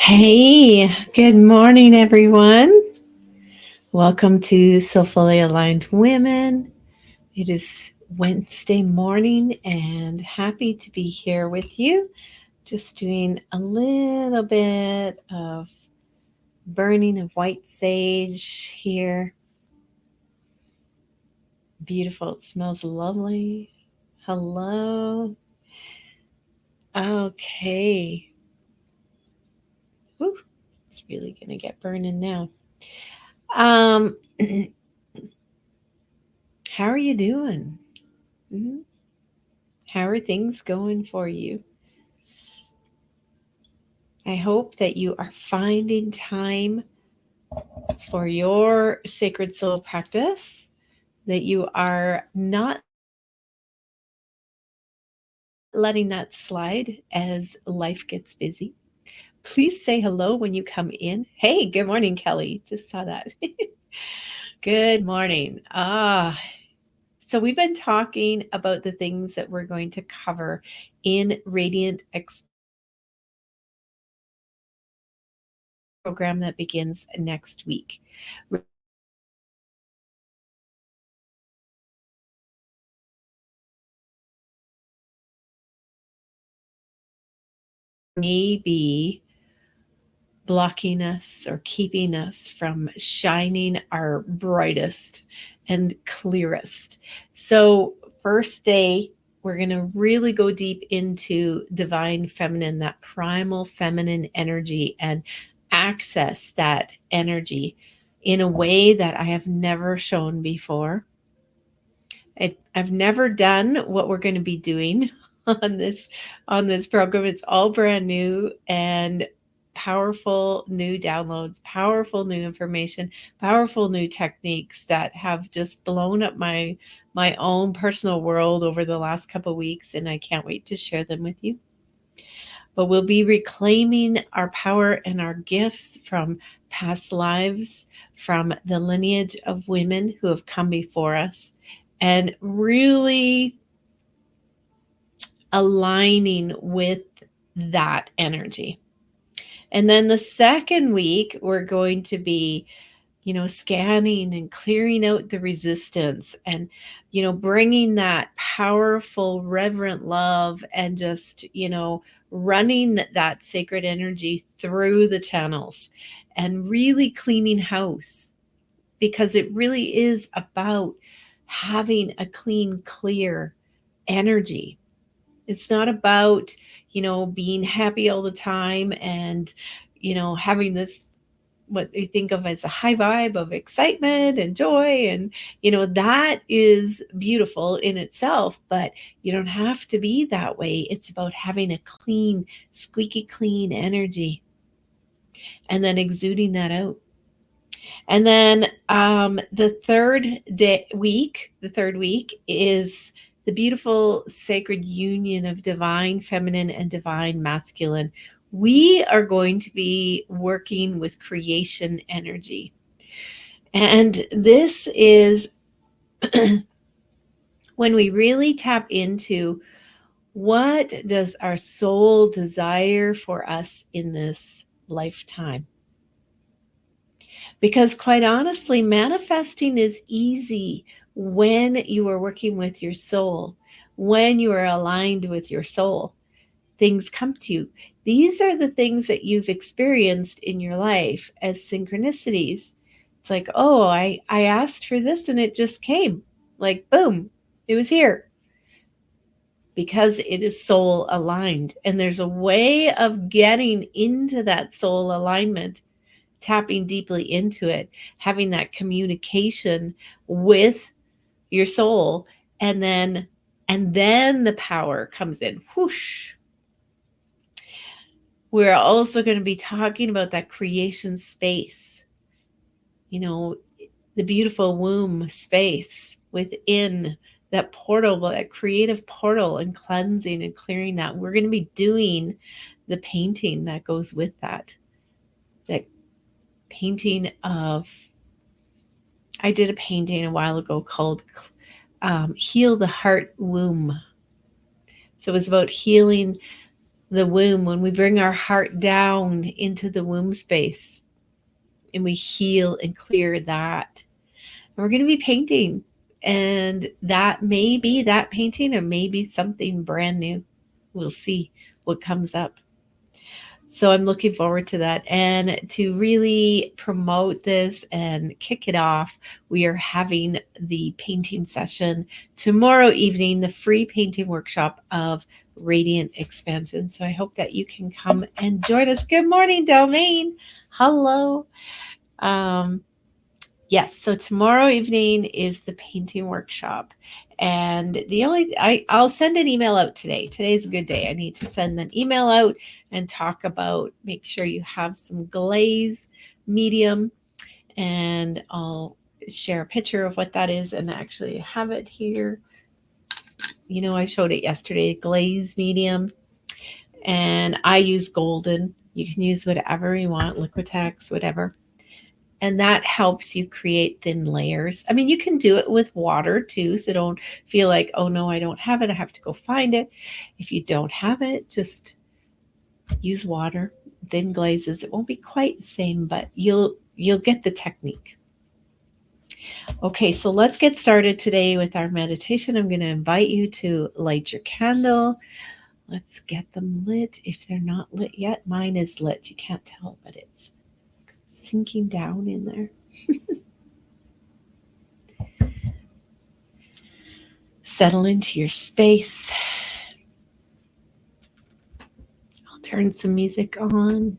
Hey, good morning, everyone. Welcome to Soulfully Aligned Women. It is Wednesday morning and happy to be here with you. Just doing a little bit of burning of white sage here. Beautiful. It smells lovely. Hello. Okay. Woo, it's really going to get burning now. Um, how are you doing? Mm-hmm. How are things going for you? I hope that you are finding time for your sacred soul practice, that you are not letting that slide as life gets busy. Please say hello when you come in. Hey, good morning, Kelly. Just saw that. Good morning. So we've been talking about the things that we're going to cover in Radiant X program that begins next week. Maybe blocking us or keeping us from shining our brightest and clearest. So, first day, we're going to really go deep into divine feminine, that primal feminine energy, and access that energy in a way that I have never shown before. I've never done what we're going to be doing on this program. It's all brand new and powerful new downloads, powerful new information, powerful new techniques that have just blown up my own personal world over the last couple of weeks, and I can't wait to share them with you. But we'll be reclaiming our power and our gifts from past lives, from the lineage of women who have come before us, and really aligning with that energy. And then the second week, we're going to be, scanning and clearing out the resistance and, bringing that powerful, reverent love and just, running that sacred energy through the channels and really cleaning house, because it really is about having a clean, clear energy. It's not about, being happy all the time and, having this, what they think of as a high vibe of excitement and joy. And, that is beautiful in itself, but you don't have to be that way. It's about having a clean, squeaky clean energy and then exuding that out. And then the third week is the beautiful sacred union of divine feminine and divine masculine. We are going to be working with creation energy. And this is when we really tap into what does our soul desire for us in this lifetime. Because quite honestly, manifesting is easy when you are working with your soul, when you are aligned with your soul. Things come to you. These are the things that you've experienced in your life as synchronicities. It's like, oh, I asked for this and it just came. Like, boom, it was here. Because it is soul aligned. And there's a way of getting into that soul alignment, tapping deeply into it, having that communication with your soul, and then the power comes in. Whoosh. We're also going to be talking about that creation space, the beautiful womb space within that portal, that creative portal, and cleansing and clearing that. We're going to be doing the painting that goes with that painting of, I did a painting a while ago called Heal the Heart Womb. So it was about healing the womb, when we bring our heart down into the womb space and we heal and clear that. And we're going to be painting, and that may be that painting or maybe something brand new. We'll see what comes up. So I'm looking forward to that. And to really promote this and kick it off, we are having the painting session tomorrow evening, the free painting workshop of Radiant Expansion. So I hope that you can come and join us. Good morning, Delmaine. Hello. Yes, so tomorrow evening is the painting workshop. And I'll send an email out today. Today's a good day. I need to send an email out and talk about, make sure you have some glaze medium, and I'll share a picture of what that is, and actually have it here. You know, I showed it yesterday, glaze medium, and I use golden. You can use whatever you want, Liquitex, whatever. And that helps you create thin layers. I mean, you can do it with water too, so don't feel like, oh no, I don't have it, I have to go find it. If you don't have it, just use water, thin glazes. It won't be quite the same, but you'll get the technique. Okay, so let's get started today with our meditation. I'm going to invite you to light your candle. Let's get them lit. If they're not lit yet, mine is lit. You can't tell, but it's sinking down in there. Settle into your space. I'll turn some music on.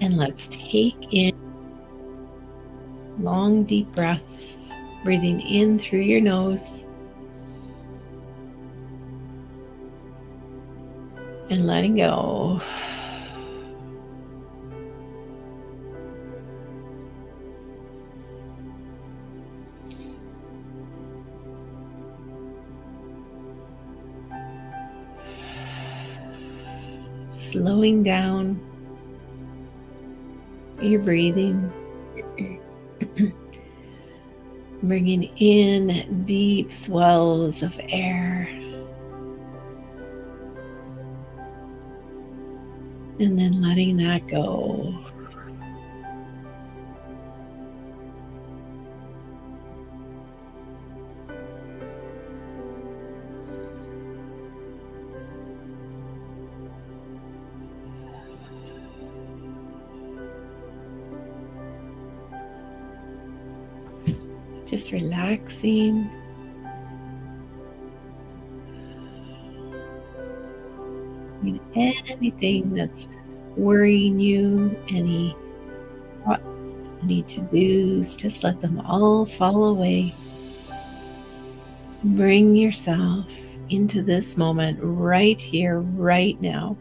And let's take in long, deep breaths, breathing in through your nose and letting go. Slowing down your breathing. Bringing in deep swells of air. And then letting that go. Just relaxing. Anything that's worrying you, any thoughts, any to-dos, just let them all fall away. Bring yourself into this moment right here, right now.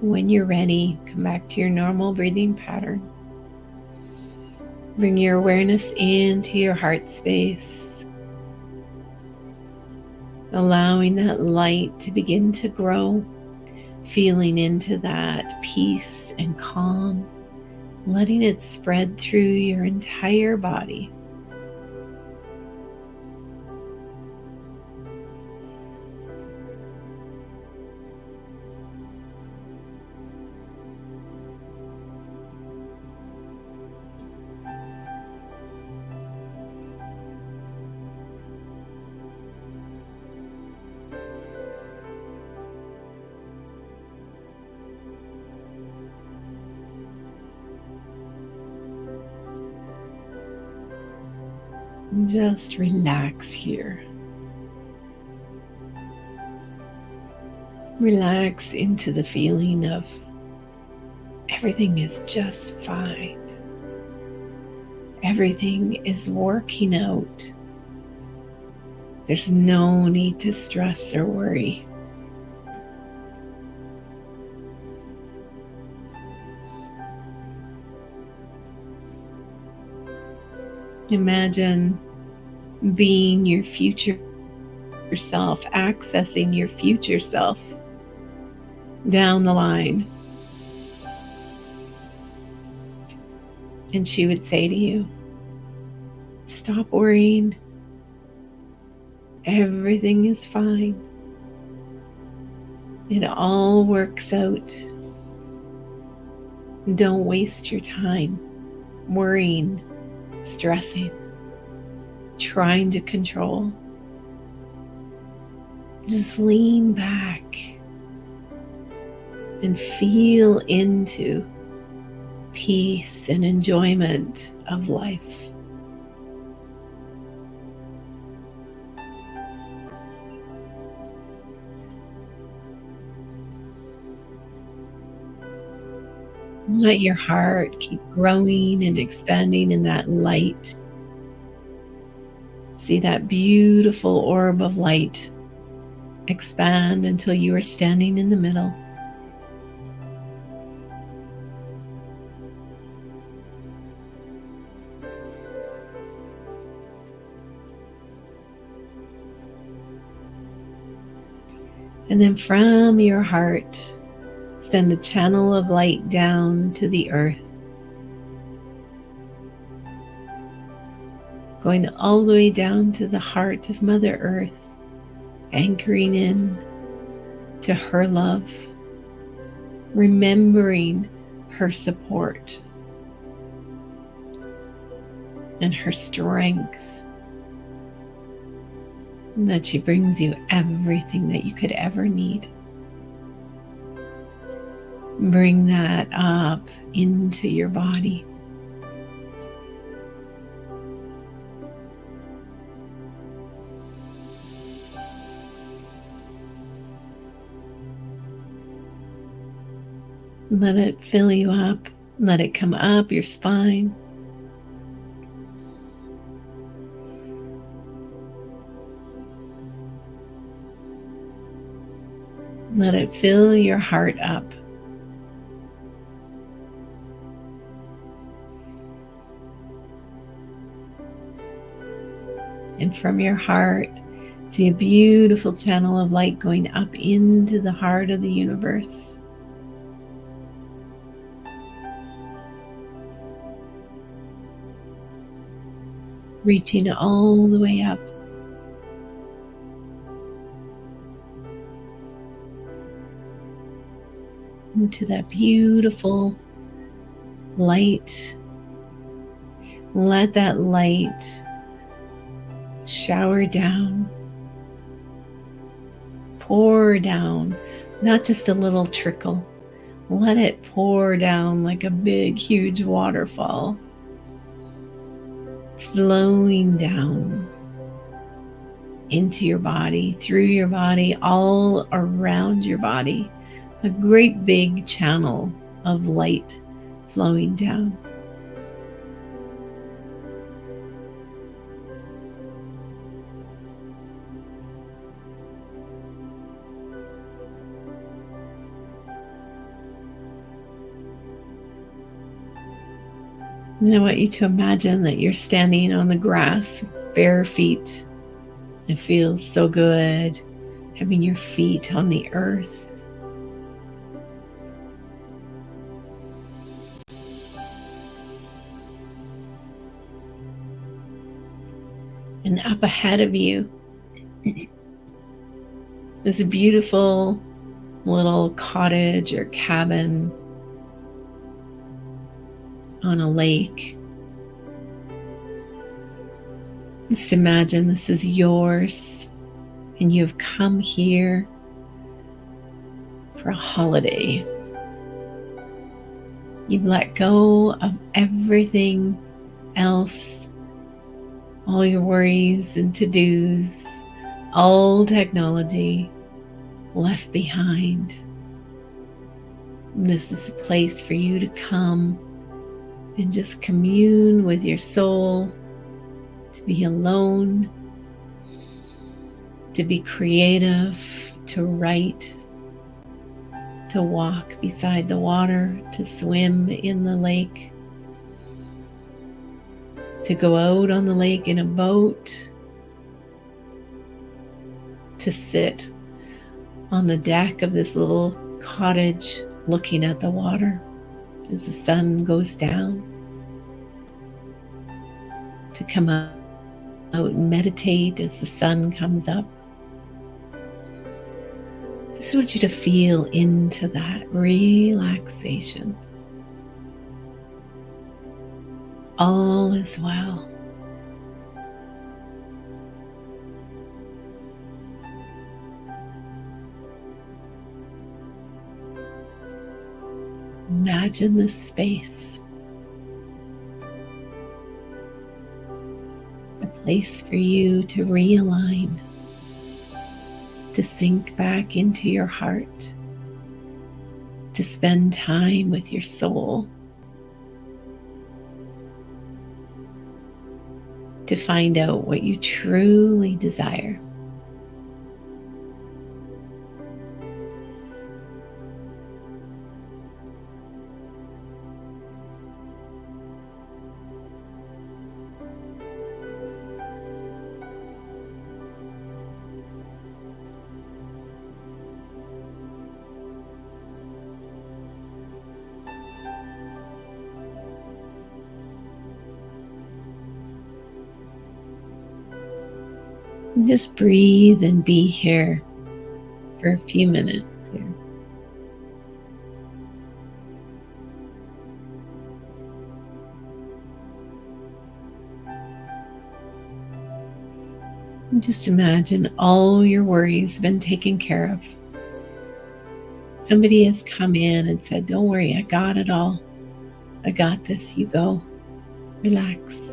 When you're ready, come back to your normal breathing pattern. Bring your awareness into your heart space, allowing that light to begin to grow, feeling into that peace and calm, letting it spread through your entire body. Just relax here. Relax into the feeling of everything is just fine. Everything is working out. There's no need to stress or worry. Imagine being your future self, accessing your future self down the line. And she would say to you, stop worrying. Everything is fine. It all works out. Don't waste your time worrying, stressing, trying to control. Just lean back and feel into peace and enjoyment of life. Let your heart keep growing and expanding in that light. See that beautiful orb of light expand until you are standing in the middle. And then from your heart, send a channel of light down to the earth, going all the way down to the heart of Mother Earth, anchoring in to her love, remembering her support and her strength, and that she brings you everything that you could ever need. Bring that up into your body. Let it fill you up. Let it come up your spine. Let it fill your heart up. And from your heart, see a beautiful channel of light going up into the heart of the universe. Reaching all the way up. Into that beautiful light. Let that light shower down, pour down, not just a little trickle. Let it pour down like a big, huge waterfall, flowing down into your body, through your body, all around your body. A great big channel of light flowing down. And I want you to imagine that you're standing on the grass, bare feet. It feels so good having your feet on the earth. And up ahead of you is a beautiful little cottage or cabin on a lake. Just imagine this is yours and you've come here for a holiday. You've let go of everything else, all your worries and to-dos, all technology left behind. And this is a place for you to come and just commune with your soul, to be alone, to be creative, to write, to walk beside the water, to swim in the lake. to go out on the lake in a boat, to sit on the deck of this little cottage looking at the water as the sun goes down, to come out and meditate as the sun comes up. I just want you to feel into that relaxation. All is well. Imagine this space, a place for you to realign, to sink back into your heart, to spend time with your soul, to find out what you truly desire. And just breathe and be here for a few minutes here. And just imagine all your worries have been taken care of. Somebody has come in and said, "Don't worry, I got it all. I got this. You go. Relax."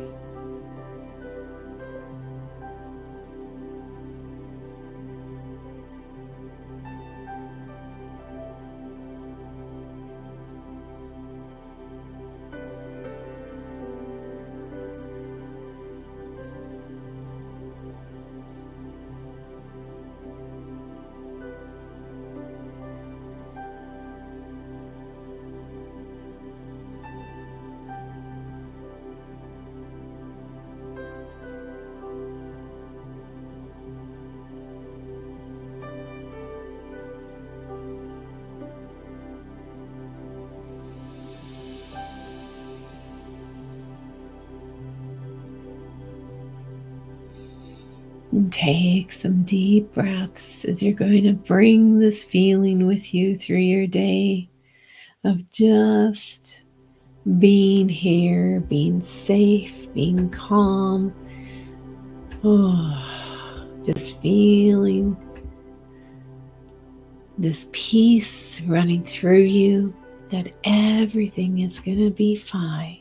And take some deep breaths as you're going to bring this feeling with you through your day of just being here, being safe, being calm. Oh, just feeling this peace running through you, that everything is going to be fine.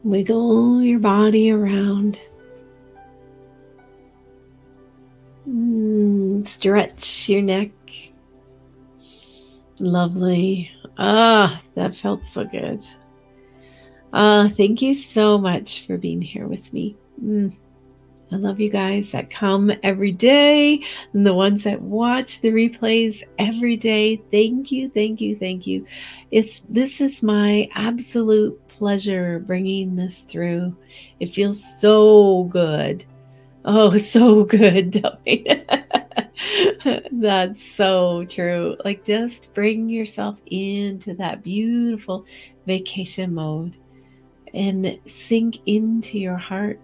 Wiggle your body around. Stretch your neck. Lovely. That felt so good. Thank you so much for being here with me. I love you guys that come every day and the ones that watch the replays every day. Thank you, thank you, thank you. This is my absolute pleasure bringing this through. It feels so good. Oh, so good, Delphine. That's so true. Like, just bring yourself into that beautiful vacation mode and sink into your heart.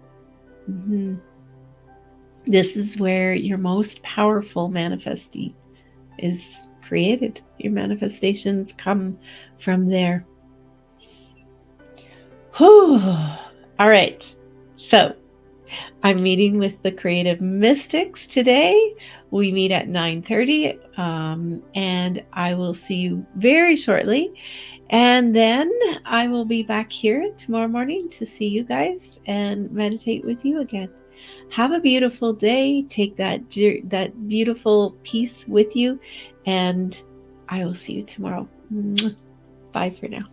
This is where your most powerful manifesting is created. Your manifestations come from there. Whew. All right. So I'm meeting with the Creative Mystics today. We meet at 9:30, and I will see you very shortly. And then I will be back here tomorrow morning to see you guys and meditate with you again. Have a beautiful day. Take that beautiful peace with you, and I will see you tomorrow. Bye for now.